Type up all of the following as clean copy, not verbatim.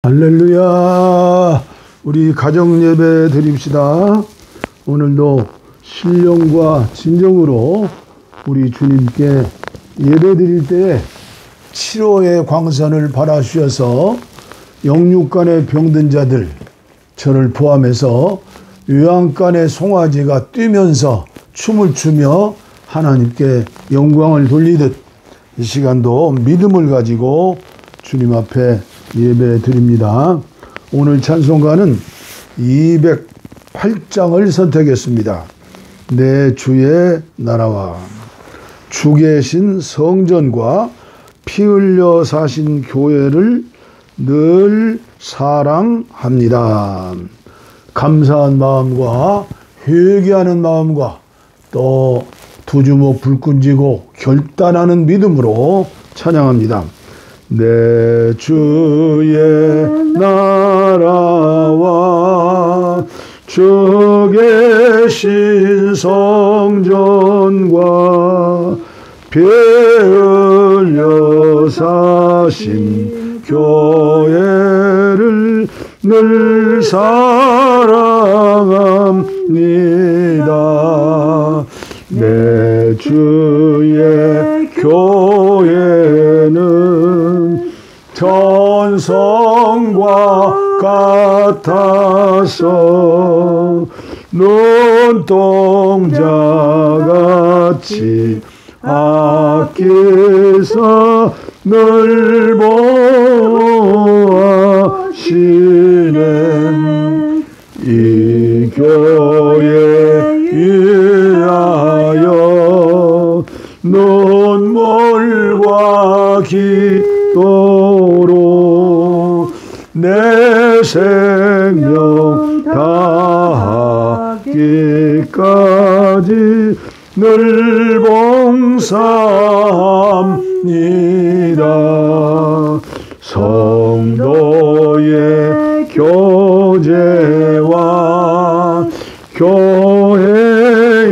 할렐루야. 우리 가정 예배 드립시다. 오늘도 신령과 진정으로 우리 주님께 예배 드릴 때 치료의 광선을 발하셔서 영육간에 병든 자들, 저를 포함해서 요양간의 송아지가 뛰면서 춤을 추며 하나님께 영광을 돌리듯 이 시간도 믿음을 가지고 주님 앞에 예배 드립니다. 오늘 찬송가는 208장을 선택했습니다. 내 주의 나라와 주 계신 성전과 피 흘려 사신 교회를 늘 사랑합니다. 감사한 마음과 회개하는 마음과 또 두 주먹 불끈 쥐고 결단하는 믿음으로 찬양합니다. 내 주의 나라와 주 계신 성전과 피 흘려 사신 교회를 늘 사랑합니다. 내 주의 교회는 전성과 같아서 눈동자같이 아끼사 늘 보호하시네. 이 교회 위하여 눈물과 기도로 내 생명 다하기까지 늘 봉사합니다. 성도의 교제와 교회의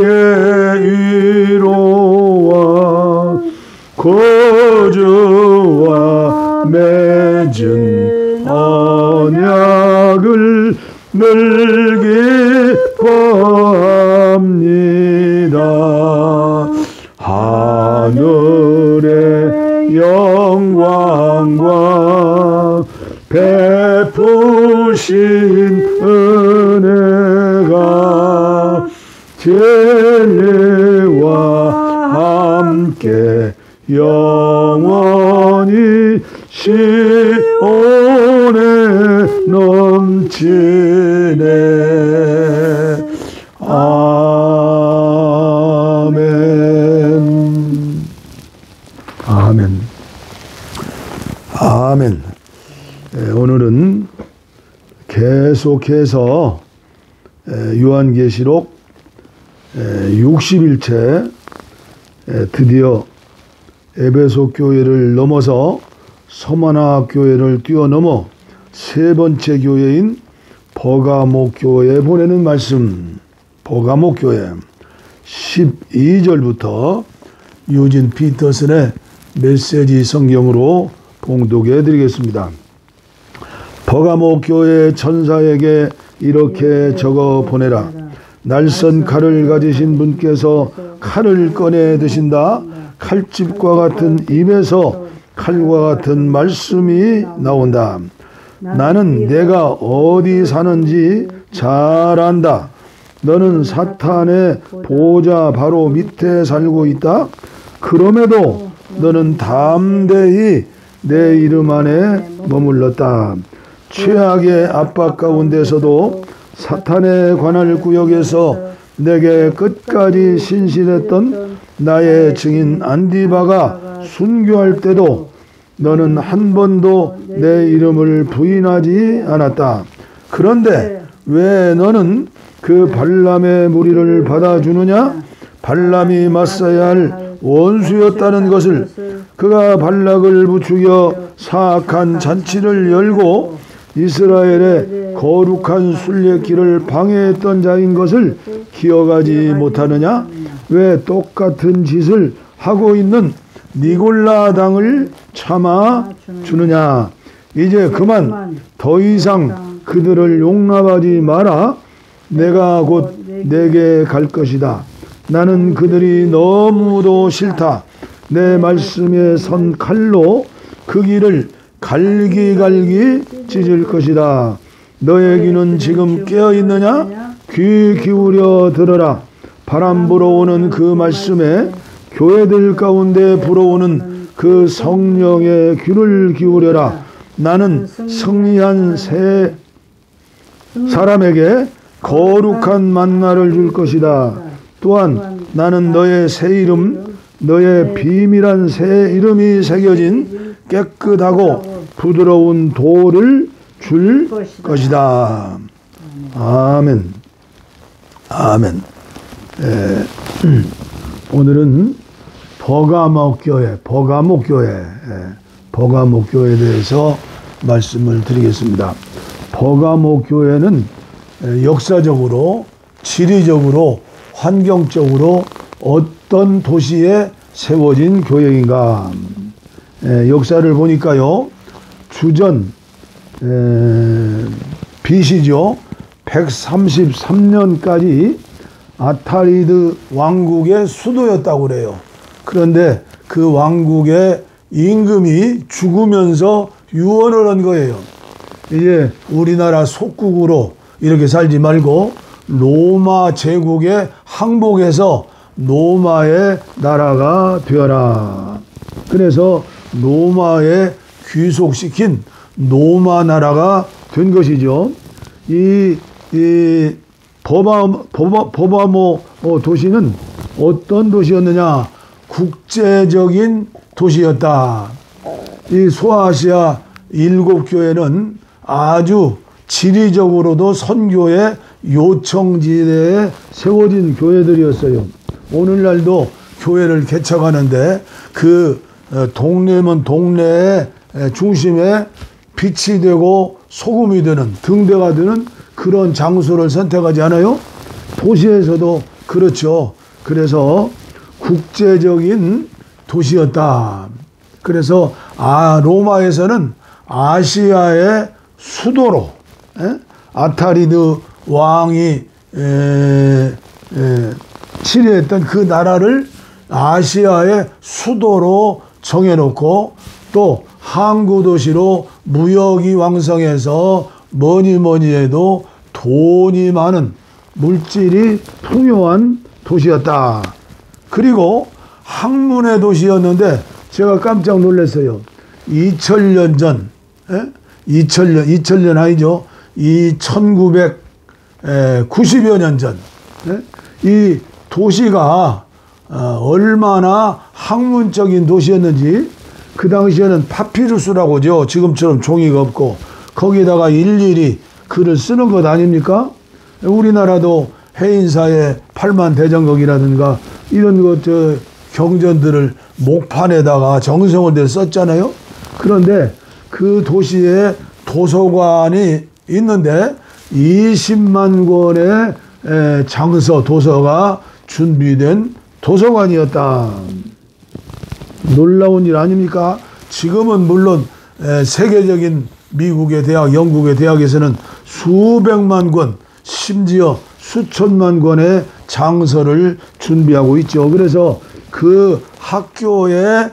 위로와 구주와 맺은 언약을 늘 기뻐합니다. 하늘의 영광과 베푸신 은혜가 진리와 함께 영원히 시온에 넘치네. 아멘. 아멘. 아멘. 오늘은 계속해서 요한계시록 60일째 드디어 에베소 교회를 넘어서 서머나 교회를 뛰어넘어 세 번째 교회인 버가모 교회에 보내는 말씀. 버가모 교회 12절부터 유진 피터슨의 메시지 성경으로 봉독해 드리겠습니다. 버가모 교회 천사에게 이렇게 적어 보내라. 날선 칼을 가지신 분께서 칼을 꺼내 드신다. 칼집과 같은 입에서 칼과 같은 말씀이 나온다. 나는 내가 어디 사는지 잘 안다. 너는 사탄의 보좌 바로 밑에 살고 있다. 그럼에도 너는 담대히 내 이름 안에 머물렀다. 최악의 압박 가운데서도 사탄의 관할 구역에서 내게 끝까지 신실했던 나의 증인 안디바가 순교할 때도 너는 한 번도 내 이름을 부인하지 않았다. 그런데 왜 너는 그 발람의 무리를 받아주느냐? 발람이 맞서야 할 원수였다는 것을, 그가 발락을 부추겨 사악한 잔치를 열고 이스라엘의 거룩한 순례길을 방해했던 자인 것을 기억하지 못하느냐? 왜 똑같은 짓을 하고 있는 니골라 당을 참아 주느냐? 이제 그만 더 이상 그들을 용납하지 마라. 내가 곧 내게 갈 것이다. 나는 그들이 너무도 싫다. 내 말씀에 선 칼로 그 길을 갈기갈기 찢을 것이다. 너의 귀는 지금 깨어있느냐? 귀 기울여 들어라. 바람 불어오는 그 말씀에 교회들 가운데 불어오는 그 성령의 귀를 기울여라. 나는 승리한 새 사람에게 거룩한 만나를 줄 것이다. 또한 나는 너의 새 이름, 너의 비밀한 새 이름이 새겨진 깨끗하고 부드러운 돌을 줄 것이다. 아멘. 아멘. 오늘은 버가모 교회에 대해서 말씀을 드리겠습니다. 버가모 교회는 역사적으로, 지리적으로, 환경적으로 어떤 도시에 세워진 교회인가? 역사를 보니까요, 주전 BC죠. 133년까지 아타리드 왕국의 수도였다고 그래요. 그런데 그 왕국의 임금이 죽으면서 유언을 한 거예요. 이제 우리나라 속국으로 이렇게 살지 말고 로마 제국에 항복해서 로마의 나라가 되어라. 그래서 로마에 귀속시킨 로마 나라가 된 것이죠. 이 버가모 도시는 어떤 도시였느냐? 국제적인 도시였다. 이 소아시아 7교회는 아주 지리적으로도 선교의 요청지대에 세워진 교회들이었어요. 오늘날도 교회를 개척하는데 그 동네면 동네의 중심에 빛이 되고 소금이 되는, 등대가 되는 그런 장소를 선택하지 않아요? 도시에서도 그렇죠. 그래서 국제적인 도시였다. 그래서 로마에서는 아시아의 수도로, 아타리드 왕이 치리했던 그 나라를 아시아의 수도로 정해놓고, 또 항구 도시로 무역이 왕성해서 뭐니 해도 돈이 많은, 물질이 풍요한 도시였다. 그리고 학문의 도시였는데 제가 깜짝 놀랐어요. 2000년 전, 2000년 아니죠. 1990여 년 전, 이 도시가 얼마나 학문적인 도시였는지. 그 당시에는 파피루스라고 하죠. 지금처럼 종이가 없고 거기다가 일일이 글을 쓰는 것 아닙니까? 우리나라도 해인사의 팔만대장경이라든가 이런 경전들을 목판에다가 정성을 내 썼잖아요. 그런데 그 도시에 도서관이 있는데 20만 권의 장서, 도서가 준비된 도서관이었다. 놀라운 일 아닙니까? 지금은 물론 세계적인 미국의 대학, 영국의 대학에서는 수백만 권, 심지어 수천만 권의 장서를 준비하고 있죠. 그래서 그 학교의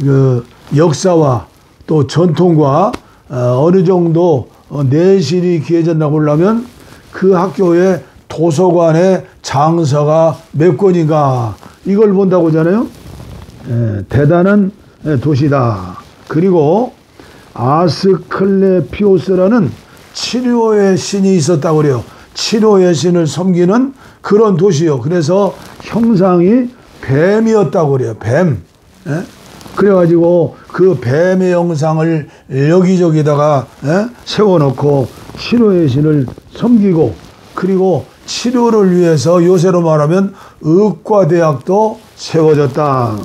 그 역사와 또 전통과 어느 정도 내실이 기해졌다고 하려면 그 학교의 도서관의 장서가 몇 권인가, 이걸 본다고 하잖아요. 대단한 도시다. 그리고 아스클레피오스라는 치료의 신이 있었다고 그래요. 치료의 신을 섬기는 그런 도시요. 그래서 형상이 뱀이었다고 그래요. 뱀. 그래가지고 그 뱀의 형상을 여기저기다가 세워놓고 치료의 신을 섬기고, 그리고 치료를 위해서 요새로 말하면 의과대학도 세워졌다.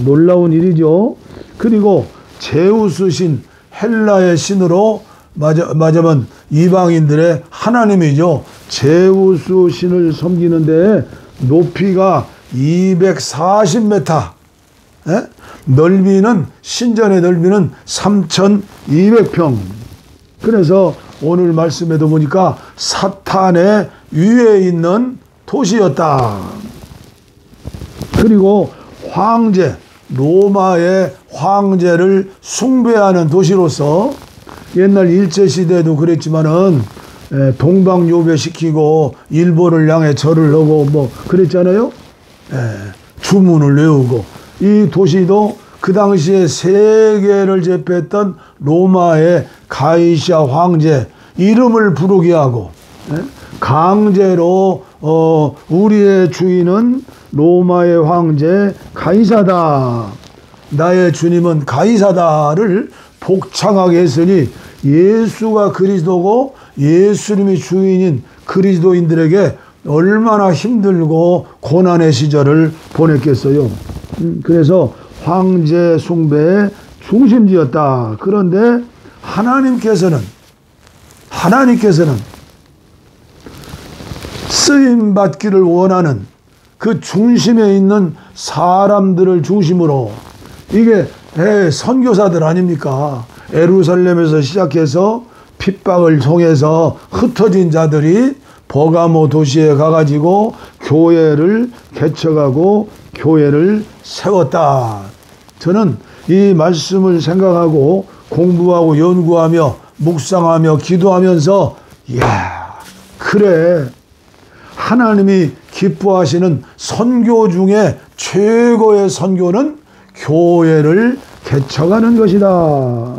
놀라운 일이죠. 그리고 제우스 신, 헬라의 신으로 맞으면 이방인들의 하나님이죠. 제우스 신을 섬기는데 높이가 240m, 넓이는 신전의 넓이는 3,200평. 그래서 오늘 말씀에도 보니까 사탄의 위에 있는 도시였다. 그리고 황제, 로마의 황제를 숭배하는 도시로서 옛날 일제시대에도 그랬지만은 동방요배시키고 일본을 향해 절을 하고 뭐 그랬잖아요. 주문을 외우고. 이 도시도 그 당시에 세계를 제패했던 로마의 가이사 황제 이름을 부르게 하고 강제로 우리의 주인은 로마의 황제 가이사다, 나의 주님은 가이사다를 복창하게 했으니 예수가 그리스도고 예수님이 주인인 그리스도인들에게 얼마나 힘들고 고난의 시절을 보냈겠어요. 그래서 황제 숭배의 중심지였다. 그런데 하나님께서는 쓰임받기를 원하는 그 중심에 있는 사람들을 중심으로, 이게 선교사들 아닙니까? 예루살렘에서 시작해서 핍박을 통해서 흩어진 자들이 버가모 도시에 가가지고 교회를 개척하고 교회를 세웠다. 저는 이 말씀을 생각하고 공부하고 연구하며 묵상하며 기도하면서, 이야, 그래, 하나님이 기뻐하시는 선교 중에 최고의 선교는 교회를 개척하는 것이다.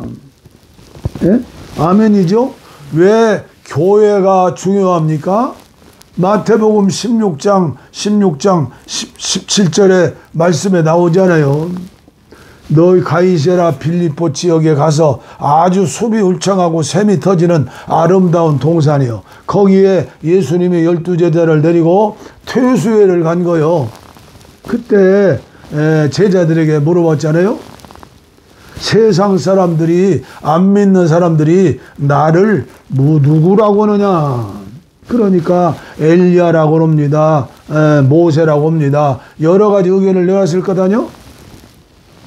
예? 아멘이죠? 왜 교회가 중요합니까? 마태복음 16장 17절에 말씀에 나오잖아요. 너희 가이사랴 빌립보 지역에 가서 아주 숲이 울창하고 샘이 터지는 아름다운 동산이요, 거기에 예수님이 12제자를 데리고 퇴수회를 간 거요. 그때 제자들에게 물어봤잖아요. 세상 사람들이, 안 믿는 사람들이 나를 누구라고 하느냐. 그러니까 엘리야라고 합니다, 모세라고 합니다, 여러 가지 의견을 내왔을 거다뇨.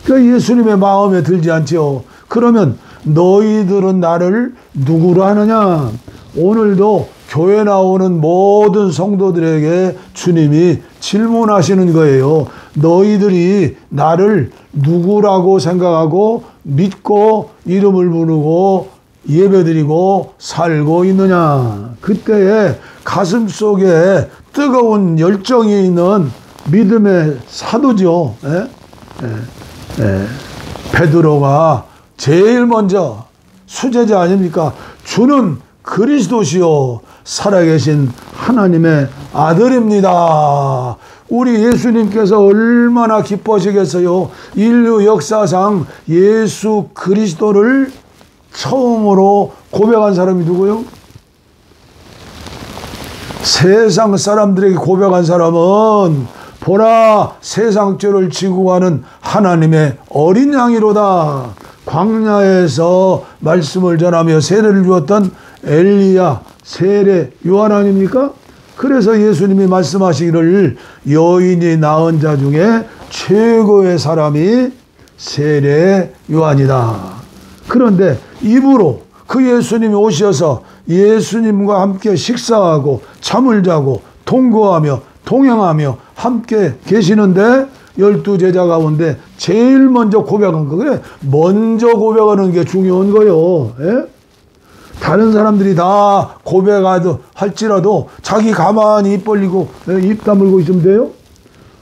그 예수님의 마음에 들지 않죠. 그러면 너희들은 나를 누구로 하느냐. 오늘도 교회 나오는 모든 성도들에게 주님이 질문하시는 거예요. 너희들이 나를 누구라고 생각하고 믿고 이름을 부르고 예배드리고 살고 있느냐. 그때에 가슴 속에 뜨거운 열정이 있는 믿음의 사도죠. 베드로가 제일 먼저 수제자 아닙니까? 주는 그리스도시요 살아계신 하나님의 아들입니다. 우리 예수님께서 얼마나 기뻐하시겠어요. 인류 역사상 예수 그리스도를 처음으로 고백한 사람이 누구요? 세상 사람들에게 고백한 사람은 보라, 세상 죄를 지고 가는 하나님의 어린 양이로다. 광야에서 말씀을 전하며 세례를 주었던 엘리야, 세례 요한 아닙니까? 그래서 예수님이 말씀하시기를 여인이 낳은 자 중에 최고의 사람이 세례 요한이다. 그런데 입으로 그 예수님이 오셔서 예수님과 함께 식사하고 잠을 자고 동거하며 동행하며 함께 계시는데 12제자 가운데 제일 먼저 고백한 거. 그래, 먼저 고백하는 게 중요한 거요. 예? 다른 사람들이 다 고백하도 할지라도 자기 가만히 입 벌리고 입 다물고 있으면 돼요?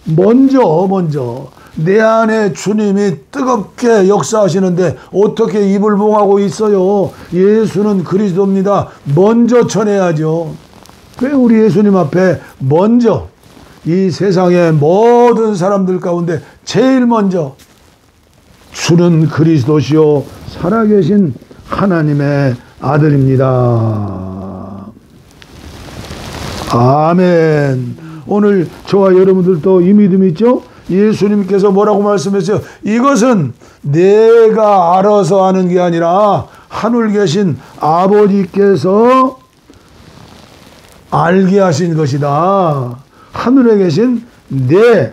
먼저 내 안에 주님이 뜨겁게 역사하시는데 어떻게 입을 봉하고 있어요? 예수는 그리스도입니다. 먼저 전해야죠. 왜 우리 예수님 앞에 먼저 이 세상의 모든 사람들 가운데 제일 먼저 주는 그리스도시요 살아계신 하나님의 아들입니다. 아멘. 오늘 저와 여러분들도 이 믿음 있죠? 예수님께서 뭐라고 말씀했어요? 이것은 내가 알아서 하는 게 아니라 하늘 계신 아버지께서 알게 하신 것이다. 하늘에 계신 내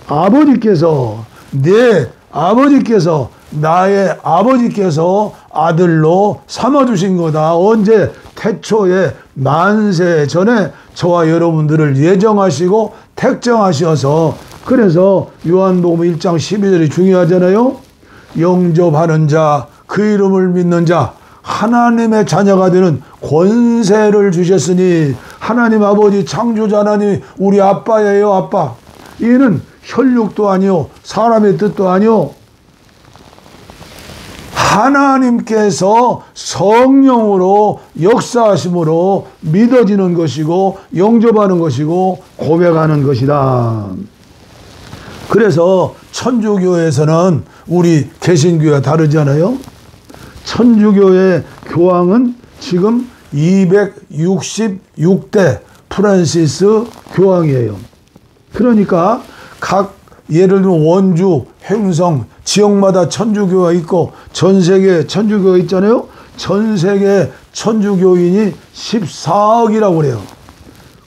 아버지께서, 내 아버지께서, 나의 아버지께서 아들로 삼아주신 거다. 언제? 태초에 만세 전에 저와 여러분들을 예정하시고 택정하셔서, 그래서 요한복음 1장 12절이 중요하잖아요. 영접하는 자, 그 이름을 믿는 자, 하나님의 자녀가 되는 권세를 주셨으니, 하나님 아버지 창조자 하나님이 우리 아빠예요. 아빠. 이는 혈육도 아니요 사람의 뜻도 아니요 하나님께서 성령으로 역사하심으로 믿어지는 것이고 영접하는 것이고 고백하는 것이다. 그래서 천주교에서는 우리 개신교와 다르잖아요. 천주교의 교황은 지금 266대 프란시스 교황이에요. 그러니까 각 예를 들면 원주, 횡성, 지역마다 천주교가 있고 전 세계 천주교가 있잖아요. 전 세계 천주교인이 14억이라고 그래요.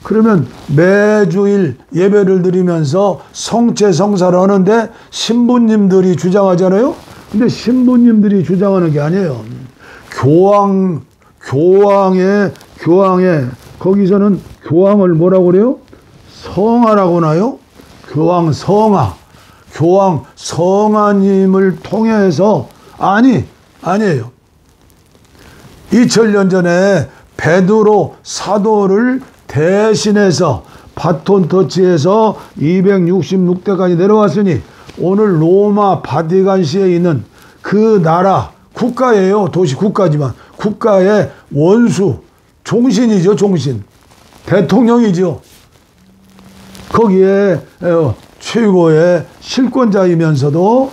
그러면 매주일 예배를 드리면서 성체 성사를 하는데 신부님들이 주장하잖아요. 근데 신부님들이 주장하는 게 아니에요. 교황의 거기서는 교황을 뭐라고 그래요? 성하라고 나요? 교황 성하님을 통해서 아니에요. 2000년 전에 베드로 사도를 대신해서 바톤 터치해서 266대까지 내려왔으니 오늘 로마 바티칸시에 있는 그 나라 국가예요. 도시 국가지만 국가의 원수 종신이죠. 종신 대통령이죠. 거기에 최고의 실권자이면서도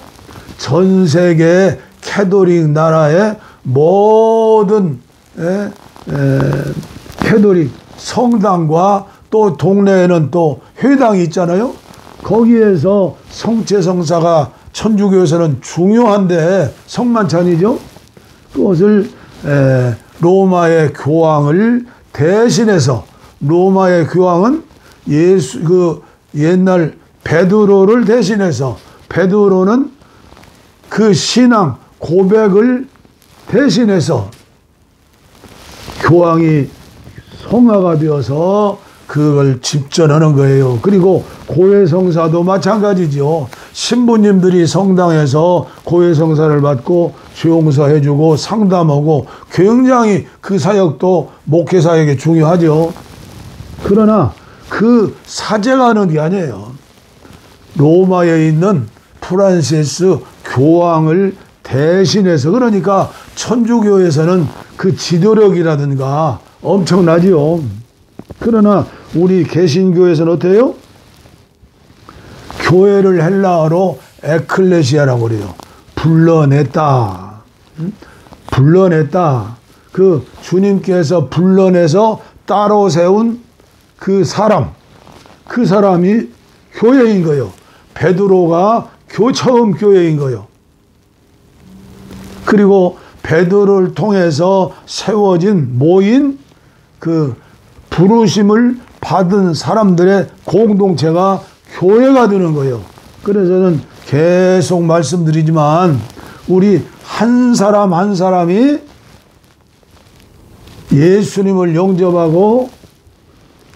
전 세계 캐톨릭 나라의 모든 캐톨릭 성당과 또 동네에는 또 회당이 있잖아요. 거기에서 성체성사가 천주교에서는 중요한데 성만찬이죠. 그것을 로마의 교황을 대신해서 로마의 교황은 옛날 베드로를 대신해서 베드로는 그 신앙 고백을 대신해서 교황이 성화가 되어서 그걸 집전하는 거예요. 그리고 고해성사도 마찬가지죠. 신부님들이 성당에서 고해성사를 받고 죄용서해주고 상담하고 굉장히 그 사역도 목회사역이 중요하죠. 그러나 그 사제가 하는 게 아니에요. 로마에 있는 프란시스 교황을 대신해서, 그러니까 천주교에서는 그 지도력이라든가 엄청나지요. 그러나 우리 개신교에서는 어때요? 교회를 헬라어로 에클레시아라고 그래요. 불러냈다. 불러냈다. 그 주님께서 불러내서 따로 세운 그 사람이 교회인 거예요. 베드로가 처음 교회인 거예요. 그리고 베드로를 통해서 세워진 모인 그 부르심을 받은 사람들의 공동체가 교회가 되는 거예요. 그래서 저는 계속 말씀드리지만 우리 한 사람 한 사람이 예수님을 영접하고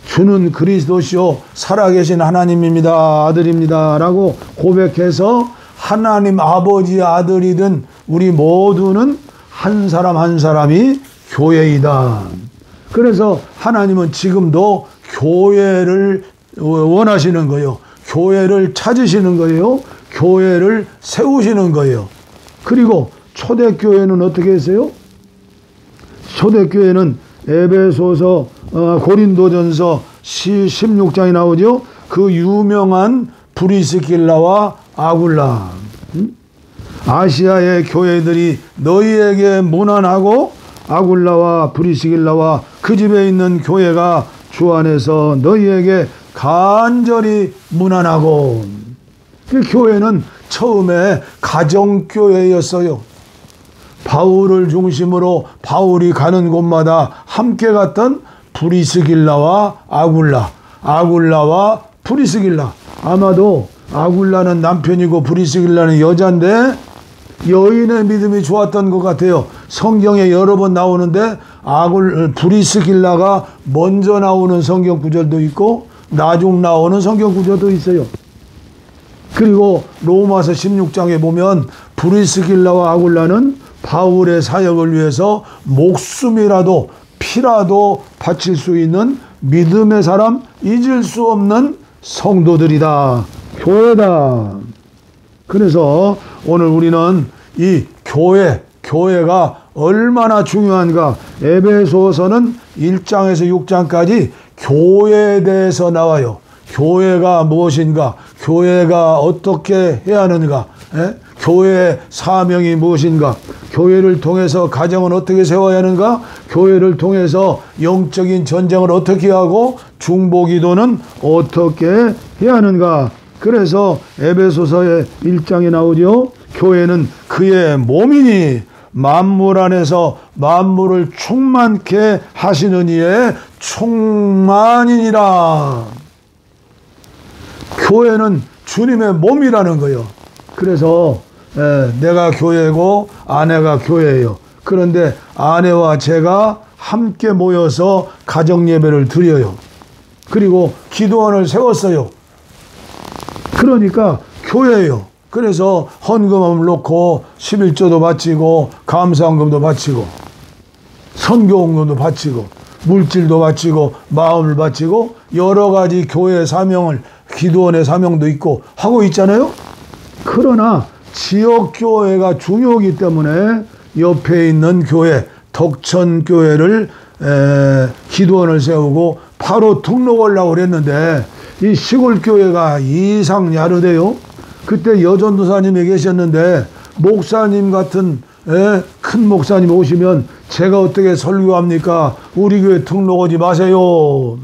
주는 그리스도시요 살아계신 하나님입니다. 아들입니다. 라고 고백해서 하나님 아버지의 아들이든 우리 모두는 한 사람 한 사람이 교회이다. 그래서 하나님은 지금도 교회를 원하시는 거예요. 교회를 찾으시는 거예요. 교회를 세우시는 거예요. 그리고 초대교회는 어떻게 했어요? 초대교회는 에베소서 고린도전서 16장이 나오죠. 그 유명한 브리스길라와 아굴라. 아시아의 교회들이 너희에게 문안하고 아굴라와 브리스길라와 그 집에 있는 교회가 주 안에서 너희에게 간절히 문안하고. 그 교회는 처음에 가정교회였어요. 바울을 중심으로 바울이 가는 곳마다 함께 갔던 브리스길라와 아굴라와 브리스길라. 아마도 아굴라는 남편이고 브리스길라는 여자인데 여인의 믿음이 좋았던 것 같아요. 성경에 여러 번 나오는데 브리스길라가 먼저 나오는 성경 구절도 있고 나중 나오는 성경 구절도 있어요. 그리고 로마서 16장에 보면 브리스길라와 아굴라는 바울의 사역을 위해서 목숨이라도 피라도 바칠 수 있는 믿음의 사람, 잊을 수 없는 성도들이다. 교회다. 그래서 오늘 우리는 이 교회가 얼마나 중요한가. 에베소서는 1장에서 6장까지 교회에 대해서 나와요. 교회가 무엇인가, 교회가 어떻게 해야 하는가, 교회의 사명이 무엇인가, 교회를 통해서 가정은 어떻게 세워야 하는가, 교회를 통해서 영적인 전쟁을 어떻게 하고 중보기도는 어떻게 해야 하는가. 그래서 에베소서의 1장에 나오죠. 교회는 그의 몸이니 만물 안에서 만물을 충만케 하시는 이의 충만이니라. 교회는 주님의 몸이라는 거예요. 그래서 내가 교회고 아내가 교회예요. 그런데 아내와 제가 함께 모여서 가정예배를 드려요. 그리고 기도원을 세웠어요. 그러니까 교회예요. 그래서 헌금을 놓고 11조도 바치고 감사헌금도 바치고 선교헌금도 바치고 물질도 바치고 마음을 바치고 여러 가지 교회의 사명을, 기도원의 사명도 있고 하고 있잖아요. 그러나 지역교회가 중요하기 때문에 옆에 있는 교회, 덕천교회를 기도원을 세우고 바로 등록을 하려고 그랬는데 이 시골교회가 이상 야르대요. 그때 여전도사님이 계셨는데 목사님 같은 큰 목사님 오시면 제가 어떻게 설교합니까? 우리 교회 등록하지 마세요.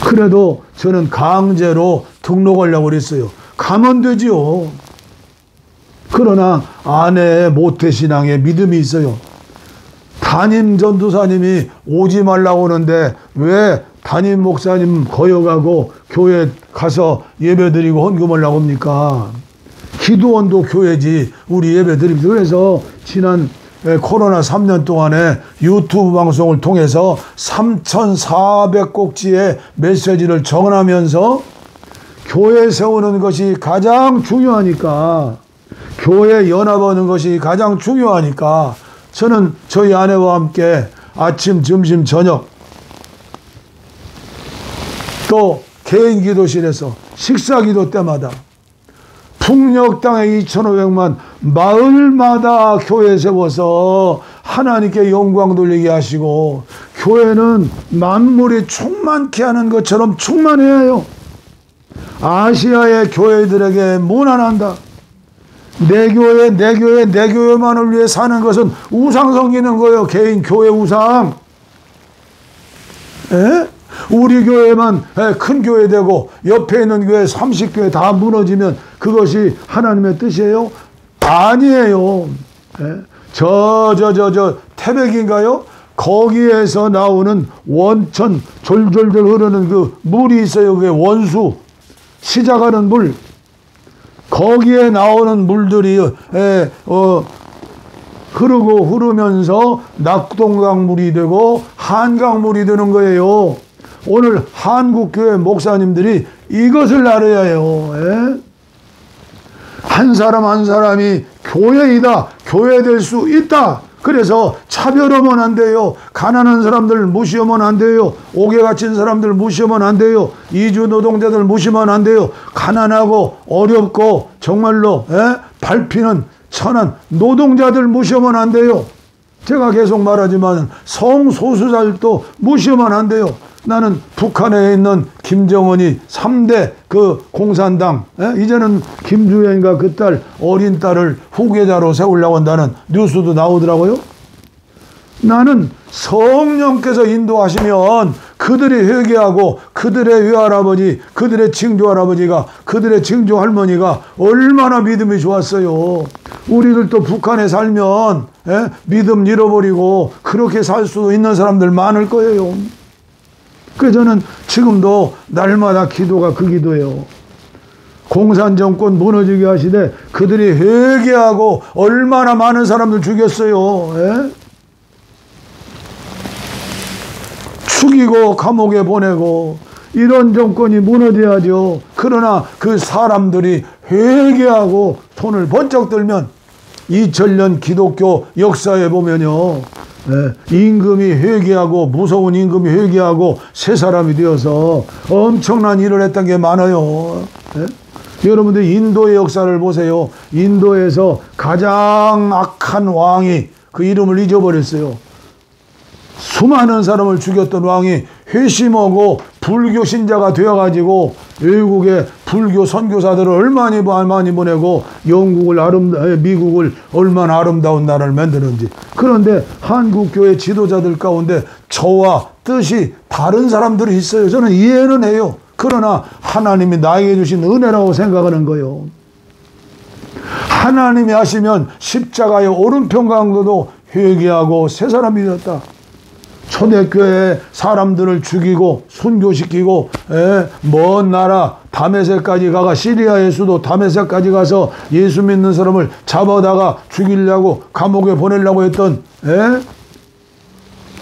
그래도 저는 강제로 등록하려고 그랬어요. 가면 되지요. 그러나 아내의 모태신앙에 믿음이 있어요. 담임 전도사님이 오지 말라고 하는데 왜 담임 목사님 거여가고 교회 가서 예배드리고 헌금을 나옵니까? 기도원도 교회지 우리 예배드립니다. 그래서 지난 코로나 3년 동안에 유튜브 방송을 통해서 3,400곡지의 메시지를 전하면서 교회 세우는 것이 가장 중요하니까, 교회 연합하는 것이 가장 중요하니까 저는 저희 아내와 함께 아침, 점심, 저녁 또 개인 기도실에서 식사 기도 때마다 풍력 땅에 2,500만 마을마다 교회 세워서 하나님께 영광 돌리게 하시고, 교회는 만물이 충만케 하는 것처럼 충만해야 해요. 아시아의 교회들에게 문안한다. 내 교회만을 위해 사는 것은 우상 섬기는 거예요. 개인 교회 우상. 우리 교회만 큰 교회 되고 옆에 있는 교회 30교회 다 무너지면 그것이 하나님의 뜻이에요? 아니에요. 태백인가요? 거기에서 나오는 원천 졸졸졸 흐르는 그 물이 있어요. 그게 원수, 시작하는 물. 거기에 나오는 물들이 흐르면서 낙동강물이 되고 한강물이 되는 거예요. 오늘 한국교회 목사님들이 이것을 알아야 해요. 한 사람 한 사람이 교회이다, 교회 될 수 있다. 그래서 차별하면 안 돼요. 가난한 사람들 무시하면 안 돼요. 옥에 갇힌 사람들 무시하면 안 돼요. 이주 노동자들 무시하면 안 돼요. 가난하고 어렵고 정말로 밟히는 천한 노동자들 무시하면 안 돼요. 제가 계속 말하지만 성소수자들도 무시하면 안 돼요. 나는 북한에 있는 김정은이 3대 그 공산당, 이제는 김주현과 그 딸, 어린 딸을 후계자로 세우려고 한다는 뉴스도 나오더라고요. 나는 성령께서 인도하시면 그들이 회개하고 그들의 외할아버지, 그들의 증조할아버지가, 그들의 증조할머니가 얼마나 믿음이 좋았어요. 우리들도 북한에 살면 믿음 잃어버리고 그렇게 살 수 있는 사람들 많을 거예요. 그래서 저는 지금도 날마다 기도가 그 기도예요. 공산정권 무너지게 하시되 그들이 회개하고 얼마나 많은 사람들 죽였어요. 예? 죽이고 감옥에 보내고 이런 정권이 무너져야죠. 그러나 그 사람들이 회개하고 손을 번쩍 들면 2000년 기독교 역사에 보면요, 임금이 회개하고 무서운 임금이 회개하고 새 사람이 되어서 엄청난 일을 했던 게 많아요. 여러분들 인도의 역사를 보세요. 인도에서 가장 악한 왕이 그 이름을 잊어버렸어요. 수많은 사람을 죽였던 왕이 회심하고 불교 신자가 되어가지고 외국에 불교 선교사들을 얼마나 많이 보내고 미국을 얼마나 아름다운 나라를 만드는지. 그런데 한국교회 지도자들 가운데 저와 뜻이 다른 사람들이 있어요. 저는 이해는 해요. 그러나 하나님이 나에게 주신 은혜라고 생각하는 거예요. 하나님이 하시면 십자가의 오른편 강도도 회개하고 새 사람이 되었다. 초대교회 사람들을 죽이고 순교시키고 먼 나라 다메섹까지 가가 시리아의 수도 다메섹까지 가서 예수 믿는 사람을 잡아다가 죽이려고 감옥에 보내려고 했던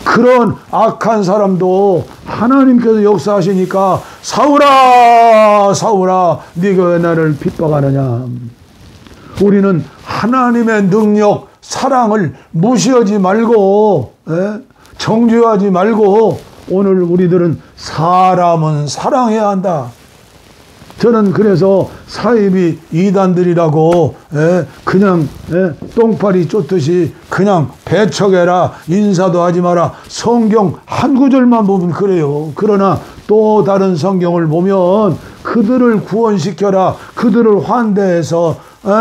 그런 악한 사람도 하나님께서 역사하시니까 사울아 사울아 네가 왜 나를 핍박하느냐. 우리는 하나님의 능력 사랑을 무시하지 말고 정죄하지 말고 오늘 우리들은 사람은 사랑해야 한다. 저는 그래서 사이비 이단들이라고 그냥 똥파리 쫓듯이 그냥 배척해라 인사도 하지 마라 성경 한 구절만 보면 그래요. 그러나 또 다른 성경을 보면 그들을 구원시켜라 그들을 환대해서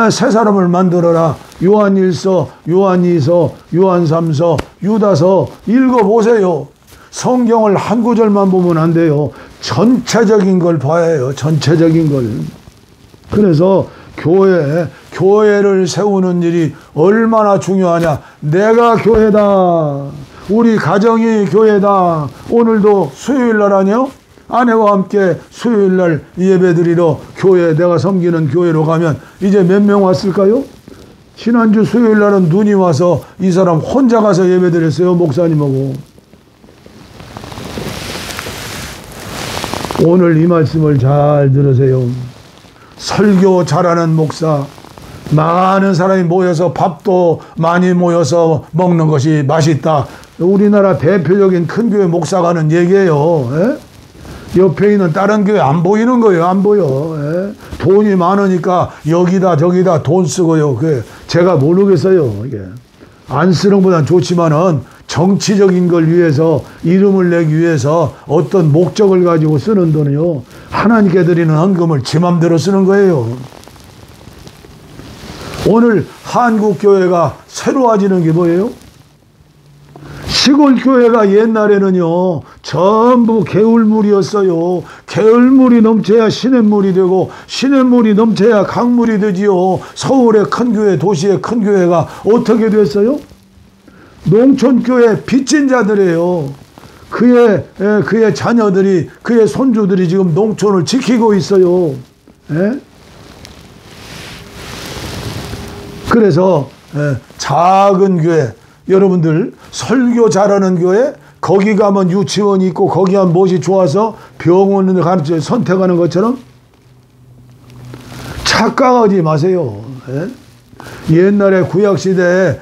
새 사람을 만들어라. 요한 1서, 요한 2서, 요한 3서, 유다서 읽어보세요. 성경을 한 구절만 보면 안 돼요. 전체적인 걸 봐야 해요. 전체적인 걸. 그래서 교회를 세우는 일이 얼마나 중요하냐. 내가 교회다. 우리 가정이 교회다. 오늘도 수요일날 아니요? 아내와 함께 수요일날 예배드리러 교회 내가 섬기는 교회로 가면 이제 몇 명 왔을까요? 지난주 수요일날은 눈이 와서 이 사람 혼자 가서 예배드렸어요. 목사님하고. 오늘 이 말씀을 잘 들으세요. 설교 잘하는 목사 많은 사람이 모여서 밥도 많이 모여서 먹는 것이 맛있다. 우리나라 대표적인 큰 교회 목사가 하는 얘기예요. 옆에 있는 다른 교회 안 보이는 거예요. 안 보여. 돈이 많으니까 여기다 저기다 돈 쓰고요. 제가 모르겠어요. 이게 안 쓰는 것보단 좋지만은 정치적인 걸 위해서 이름을 내기 위해서 어떤 목적을 가지고 쓰는 돈이요. 하나님께 드리는 헌금을 지 맘대로 쓰는 거예요. 오늘 한국교회가 새로워지는 게 뭐예요? 시골 교회가 옛날에는요 전부 개울물이었어요. 개울물이 넘쳐야 시냇물이 되고 시냇물이 넘쳐야 강물이 되지요. 서울의 큰 교회 도시의 큰 교회가 어떻게 됐어요? 농촌교회 빚진 자들이에요. 그의 자녀들이 그의 손주들이 지금 농촌을 지키고 있어요. 그래서 작은 교회 여러분들 설교 잘하는 교회 거기 가면 유치원이 있고 거기 가면 무엇이 좋아서 병원을 가르쳐 선택하는 것처럼 착각하지 마세요. 옛날에 구약시대에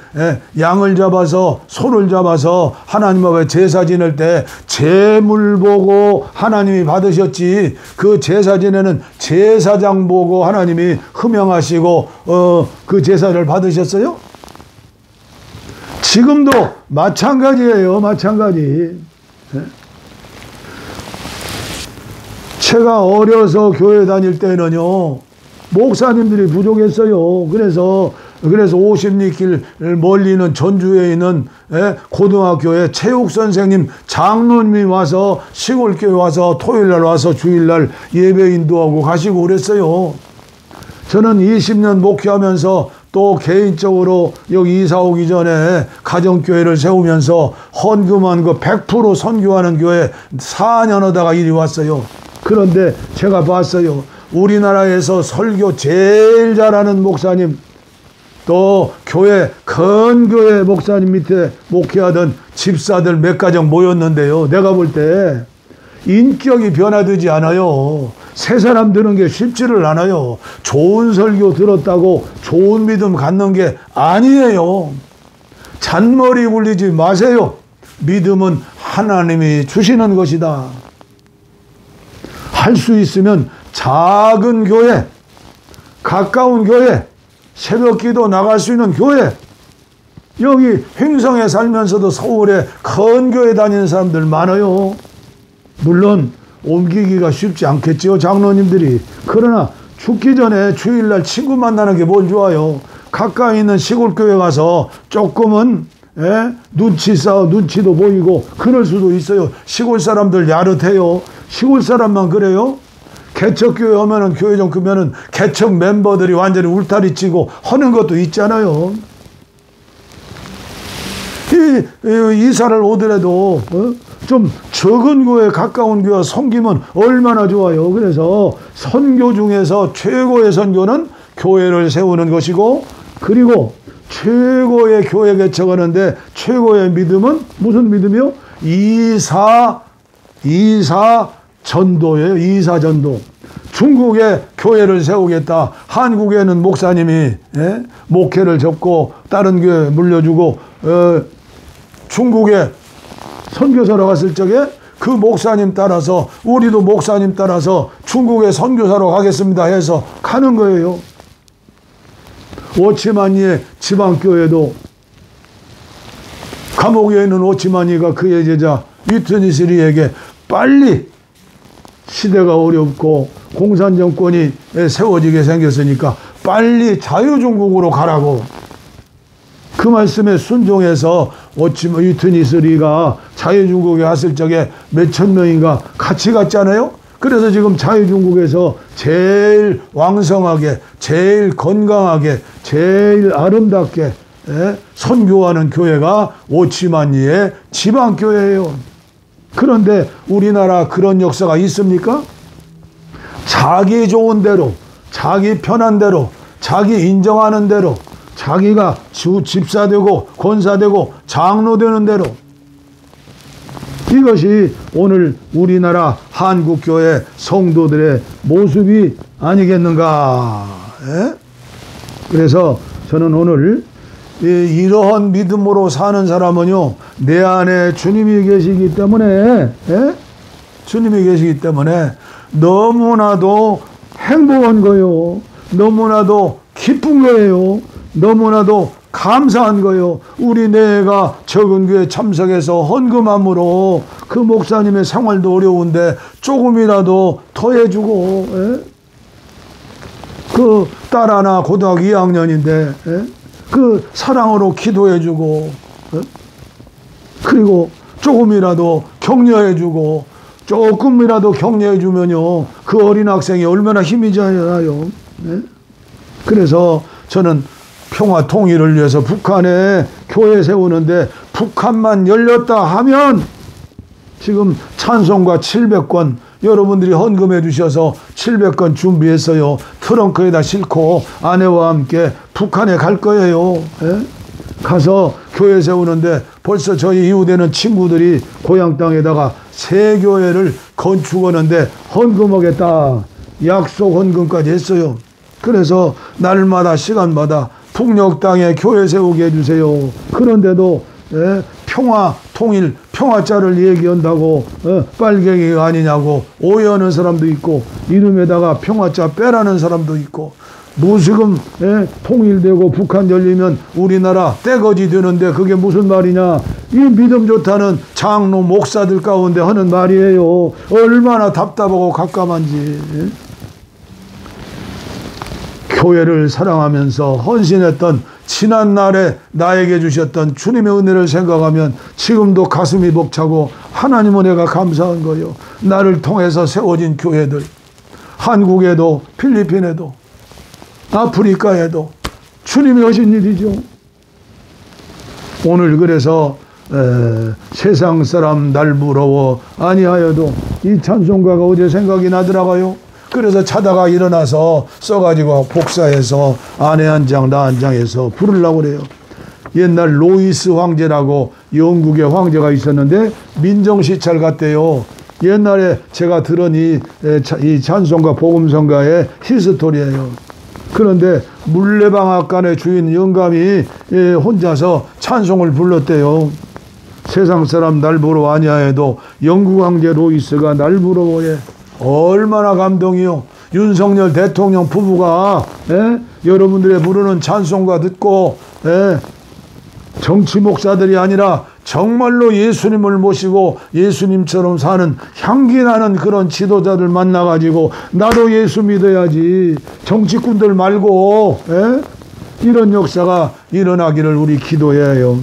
양을 잡아서 소를 잡아서 하나님 앞에 제사 지낼 때 제물 보고 하나님이 받으셨지 그 제사 지내는 제사장 보고 하나님이 흠명하시고 그 제사를 받으셨어요? 지금도 마찬가지예요. 마찬가지. 제가 어려서 교회 다닐 때는요 목사님들이 부족했어요. 그래서 50리길 멀리 있는 전주에 있는 고등학교에 체육선생님 장로님이 와서 시골교회 와서 토요일날 와서 주일날 예배 인도하고 가시고 그랬어요. 저는 20년 목회하면서 또 개인적으로 여기 이사 오기 전에 가정교회를 세우면서 헌금한 거 100% 선교하는 교회 4년 하다가 이리 왔어요. 그런데 제가 봤어요. 우리나라에서 설교 제일 잘하는 목사님, 또 교회 큰 교회 목사님 밑에 목회하던 집사들 몇 가정 모였는데요. 내가 볼 때 인격이 변화되지 않아요. 새 사람 드는 게 쉽지를 않아요. 좋은 설교 들었다고 좋은 믿음 갖는 게 아니에요. 잔머리 굴리지 마세요. 믿음은 하나님이 주시는 것이다. 할 수 있으면 작은 교회, 가까운 교회, 새벽 기도 나갈 수 있는 교회, 여기 횡성에 살면서도 서울에 큰 교회 다니는 사람들 많아요. 물론 옮기기가 쉽지 않겠지요, 장로님들이. 그러나 죽기 전에 주일날 친구 만나는 게 뭘 좋아요. 가까이 있는 시골교회 가서 조금은 눈치 싸워, 눈치도 보이고 그럴 수도 있어요. 시골 사람들 야릇해요. 시골 사람만 그래요? 개척교회 하면은 교회 좀 크면은 개척 멤버들이 완전히 울타리 치고 하는 것도 있잖아요. 이사를 오더라도 좀 적은 교회, 가까운 교회 섬기면 얼마나 좋아요. 그래서 선교 중에서 최고의 선교는 교회를 세우는 것이고, 그리고 최고의 교회 개척하는데 최고의 믿음은 무슨 믿음이요? 이사 전도예요. 이사 전도. 중국에 교회를 세우겠다. 한국에는 목사님이 목회를 접고 다른 교회 물려주고 중국에 선교사로 갔을 적에 그 목사님 따라서, 우리도 목사님 따라서 중국에 선교사로 가겠습니다 해서 가는 거예요. 오치만이의 지방교회도 감옥에 있는 오치만이가 그의 제자 위트니스리에게 빨리 시대가 어렵고 공산정권이 세워지게 생겼으니까 빨리 자유중국으로 가라고, 그 말씀에 순종해서 위트니스리가 자유중국에 갔을 적에 몇천 명인가 같이 갔잖아요. 그래서 지금 자유중국에서 제일 왕성하게, 제일 건강하게, 제일 아름답게 선교하는 교회가 오치만리의 지방교회예요. 그런데 우리나라 그런 역사가 있습니까? 자기 좋은 대로, 자기 편한 대로, 자기 인정하는 대로, 자기가 집사되고 권사되고 장로되는 대로, 이것이 오늘 우리나라 한국교회 성도들의 모습이 아니겠는가. 그래서 저는 오늘 이러한 믿음으로 사는 사람은요, 내 안에 주님이 계시기 때문에, 주님이 계시기 때문에 너무나도 행복한 거예요. 너무나도 기쁜 거예요. 너무나도 감사한 거예요. 우리 내가 적은 교회 참석해서 헌금함으로 그 목사님의 생활도 어려운데 조금이라도 더해주고, 그 딸 하나 고등학교 2학년인데 그 사랑으로 기도해주고, 그리고 조금이라도 격려해주고, 조금이라도 격려해주면요, 그 어린 학생이 얼마나 힘이 잖아요. 그래서 저는 평화 통일을 위해서 북한에 교회 세우는데, 북한만 열렸다 하면 지금 찬송가 700권 여러분들이 헌금해 주셔서 700권 준비했어요. 트렁크에다 싣고 아내와 함께 북한에 갈 거예요. 가서 교회 세우는데 벌써 저희 이웃에는 친구들이 고향 땅에다가 새 교회를 건축하는데 헌금하겠다 약속 헌금까지 했어요. 그래서 날마다 시간마다 북녘 땅에 교회 세우게 해주세요. 그런데도 평화 통일 평화자를 얘기한다고 빨갱이가 아니냐고 오해하는 사람도 있고, 이름에다가 평화자 빼라는 사람도 있고, 무지금 통일되고 북한 열리면 우리나라 떼거지 되는데 그게 무슨 말이냐. 이 믿음 좋다는 장로 목사들 가운데 하는 말이에요. 얼마나 답답하고 갑갑한지. 교회를 사랑하면서 헌신했던 지난날에 나에게 주셨던 주님의 은혜를 생각하면 지금도 가슴이 벅차고 하나님 은혜가 감사한 거예요. 나를 통해서 세워진 교회들, 한국에도 필리핀에도 아프리카에도 주님이 하신 일이죠. 오늘 그래서 세상 사람 날 부러워 아니하여도 이 찬송가가 어제 생각이 나더라고요. 그래서 자다가 일어나서 써가지고 복사해서 아내 한 장, 나 한 장해서 부르려고 그래요. 옛날 로이스 황제라고 영국의 황제가 있었는데 민정시찰 갔대요. 옛날에 제가 들은 이 찬송가 복음성가의 히스토리예요. 그런데 물레방앗간의 주인 영감이 혼자서 찬송을 불렀대요. 세상 사람 날 보러 와냐 해도 영국 황제 로이스가 날 보러 오예. 얼마나 감동이요. 윤석열 대통령 부부가 여러분들의 부르는 찬송가 듣고 정치 목사들이 아니라 정말로 예수님을 모시고 예수님처럼 사는 향기 나는 그런 지도자들 만나가지고 나도 예수 믿어야지, 정치꾼들 말고 이런 역사가 일어나기를 우리 기도해요.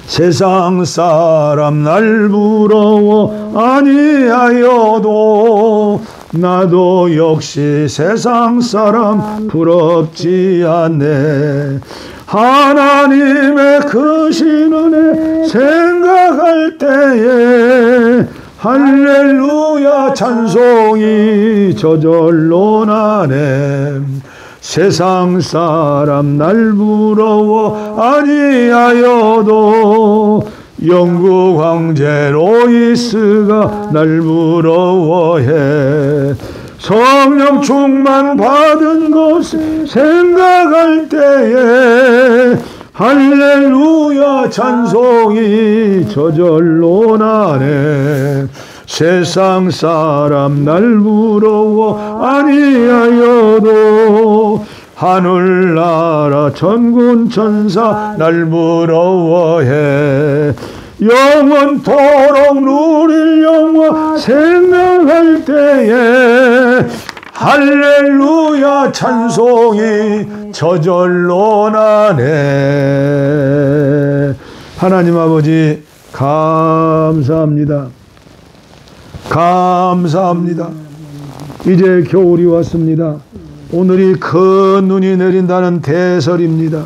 세상 사람 날 부러워 아니하여도 나도 역시 세상 사람 부럽지 않네. 하나님의 크신 은혜 생각할 때에 할렐루야 찬송이 저절로 나네. 세상 사람 날 부러워 아니하여도 영국 황제 로이스가 날 부러워해. 성령 충만 받은 것을 생각할 때에 할렐루야 찬송이 저절로 나네. 세상 사람 날 부러워 아니하여도 하늘나라 천군 천사 날 부러워해. 영원토록 누릴 영화 생각할 때에 할렐루야 찬송이 저절로 나네. 하나님 아버지 감사합니다. 감사합니다. 이제 겨울이 왔습니다. 오늘이 큰 눈이 내린다는 대설입니다.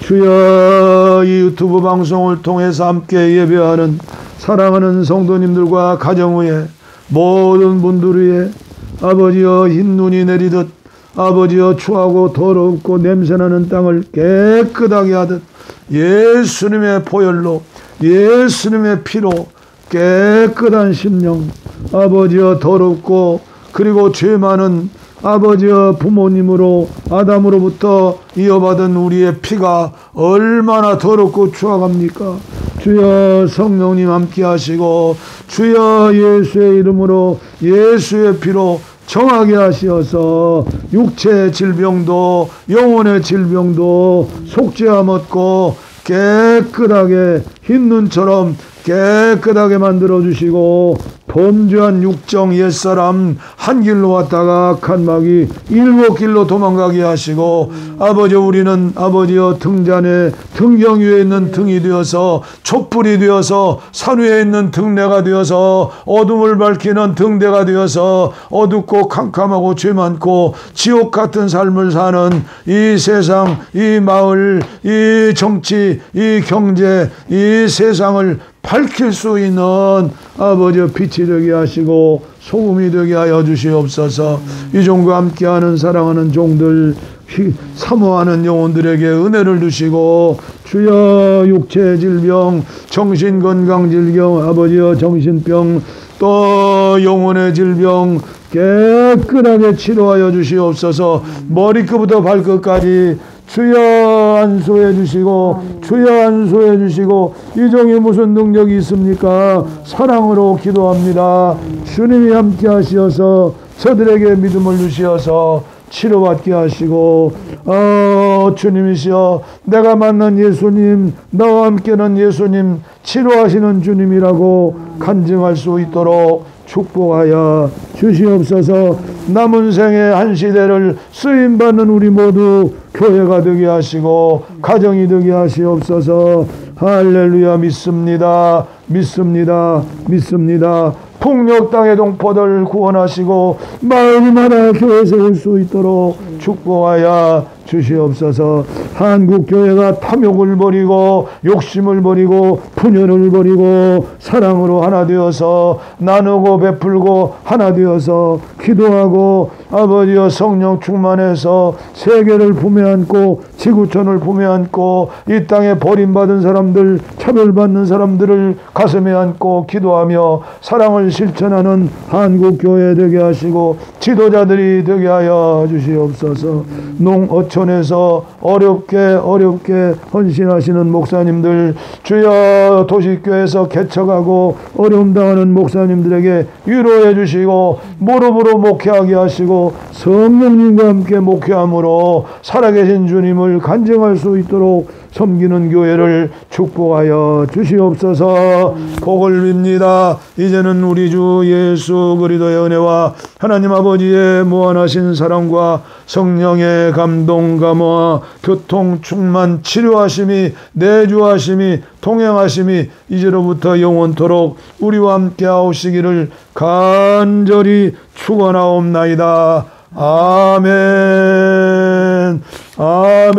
주여, 이 유튜브 방송을 통해서 함께 예배하는 사랑하는 성도님들과 가정 위에 모든 분들 위에 아버지여 흰눈이 내리듯 아버지여 추하고 더럽고 냄새나는 땅을 깨끗하게 하듯 예수님의 보혈로 예수님의 피로 깨끗한 심령 아버지여 더럽고 그리고 죄 많은 아버지여 부모님으로 아담으로부터 이어받은 우리의 피가 얼마나 더럽고 추악합니까? 주여 성령님 함께 하시고 주여 예수의 이름으로 예수의 피로 정하게 하시어서 육체의 질병도 영혼의 질병도 속죄함 얻고 깨끗하게 흰 눈처럼 깨끗하게 만들어 주시고 범죄한 육정 옛사람 한 길로 왔다가 악한 마귀 7길로 도망가게 하시고 아버지 우리는 아버지여 등잔에 등경 위에 있는 등이 되어서 촛불이 되어서 산 위에 있는 등대가 되어서 어둠을 밝히는 등대가 되어서 어둡고 캄캄하고 죄 많고 지옥 같은 삶을 사는 이 세상 이 마을 이 정치 이 경제 이 세상을 밝힐 수 있는 아버지 빛이 되게 하시고 소금이 되게 하여 주시옵소서. 이 종과 함께하는 사랑하는 종들 사모하는 영혼들에게 은혜를 주시고 주여 육체 질병 정신건강 질병 아버지여 정신병 또 영혼의 질병 깨끗하게 치료하여 주시옵소서. 머리끝부터 발끝까지 주여 안수해 주시고 주여 안수해 주시고 이 종이 무슨 능력이 있습니까? 사랑으로 기도합니다. 주님이 함께 하시어서 저들에게 믿음을 주시어서 치료받게 하시고 주님이시여 내가 만난 예수님 나와 함께는 예수님 치료하시는 주님이라고 간증할 수 있도록 축복하여 주시옵소서. 남은 생의 한 시대를 쓰임받는 우리 모두 교회가 되게 하시고 가정이 되게 하시옵소서. 할렐루야. 믿습니다. 믿습니다. 믿습니다. 폭력 땅의 동포들 구원하시고 마을마다 교회 세울 수 있도록 축복하여 주시옵소서. 한국교회가 탐욕을 버리고 욕심을 버리고 분열을 버리고 사랑으로 하나 되어서 나누고 베풀고 하나 되어서 기도하고 아버지여 성령 충만해서 세계를 품에 안고 지구촌을 품에 안고 이 땅에 버림받은 사람들, 차별받는 사람들을 가슴에 안고 기도하며 사랑을 실천하는 한국교회 되게 하시고 지도자들이 되게 하여 주시옵소서. 농어촌에서 어렵게 헌신하시는 목사님들, 주여 도시교회에서 개척하고 어려움 당하는 목사님들에게 위로해 주시고 무릎으로 목회하게 하시고 성령님과 함께 목회함으로 살아계신 주님을 간증할 수 있도록 섬기는 교회를 축복하여 주시옵소서. 복을 빕니다. 이제는 우리 주 예수 그리스도의 은혜와 하나님 아버지의 무한하신 사랑과 성령의 감동 감화 교통 충만 치료하심이 내주하심이 동행하심이 이제로부터 영원토록 우리와 함께 하시기를 간절히 축원하옵나이다. 아멘. 아멘.